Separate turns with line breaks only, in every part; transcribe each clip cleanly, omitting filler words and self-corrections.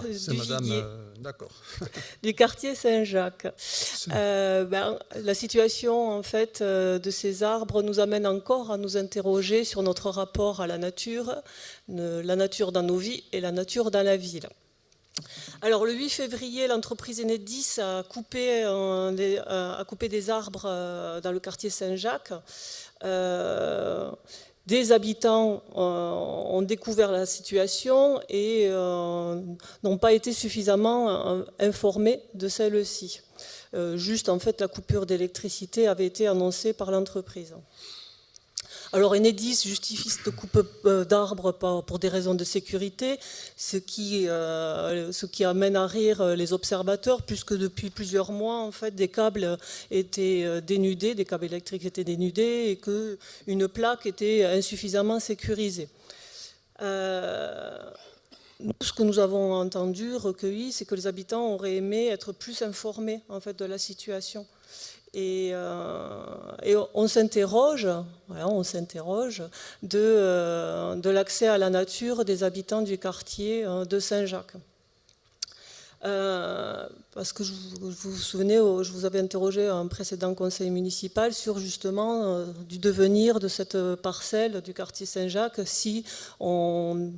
C'est
du
madame...
Viguier,
d'accord.
du quartier Saint-Jacques. La situation en fait de ces arbres nous amène encore à nous interroger sur notre rapport à la nature dans nos vies et la nature dans la ville. Alors le 8 février, l'entreprise Enedis a coupé des arbres dans le quartier Saint-Jacques. Des habitants ont découvert la situation et n'ont pas été suffisamment informés de celle-ci. Juste, en fait, la coupure d'électricité avait été annoncée par l'entreprise. Alors Enedis justifie cette coupe d'arbres pour des raisons de sécurité, ce qui amène à rire les observateurs, puisque depuis plusieurs mois, en fait, des câbles étaient dénudés, des câbles électriques étaient dénudés et qu'une plaque était insuffisamment sécurisée. Ce que nous avons entendu, recueilli, c'est que les habitants auraient aimé être plus informés en fait, de la situation. Et on s'interroge de l'accès à la nature des habitants du quartier de Saint-Jacques. Parce que vous vous souvenez, je vous avais interrogé à un précédent conseil municipal sur justement du devenir de cette parcelle du quartier Saint-Jacques si on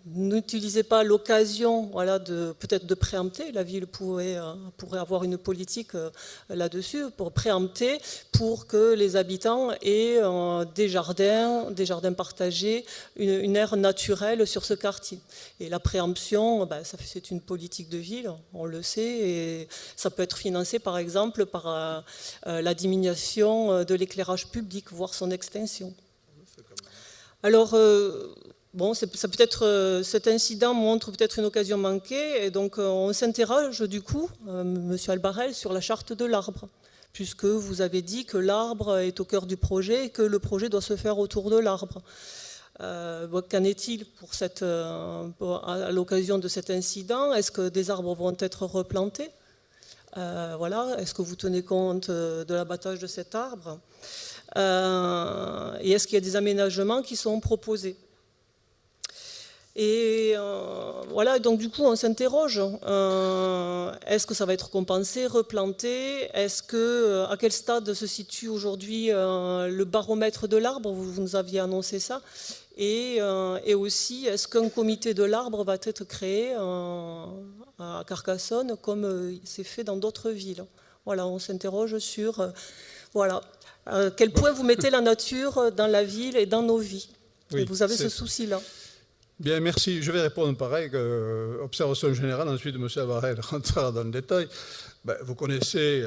n'utilisait pas l'occasion peut-être de préempter, la ville pourrait avoir une politique là-dessus, pour préempter, pour que les habitants aient des jardins partagés, une aire naturelle sur ce quartier. Et la préemption, c'est une politique de ville, on le sait, et ça peut être financé par exemple par la diminution de l'éclairage public, voire son extinction. Alors, cet incident montre peut-être une occasion manquée, et donc on s'interroge du coup, Monsieur Albarel, sur la charte de l'arbre, puisque vous avez dit que l'arbre est au cœur du projet et que le projet doit se faire autour de l'arbre. Qu'en est-il à l'occasion de cet incident? Est-ce que des arbres vont être replantés? Est-ce que vous tenez compte de l'abattage de cet arbre? Et est-ce qu'il y a des aménagements qui sont proposés? Et donc du coup on s'interroge, est-ce que ça va être compensé, replanté? À quel stade se situe aujourd'hui le baromètre de l'arbre? Vous nous aviez annoncé ça. Et aussi, est-ce qu'un comité de l'arbre va être créé à Carcassonne comme c'est fait dans d'autres villes? Voilà, on s'interroge sur à quel point vous mettez la nature dans la ville et dans nos vies. Oui, et vous avez ce souci-là.
Bien, merci. Je vais répondre pareil, observation générale, ensuite M. Albarel rentrera dans le détail. Vous connaissez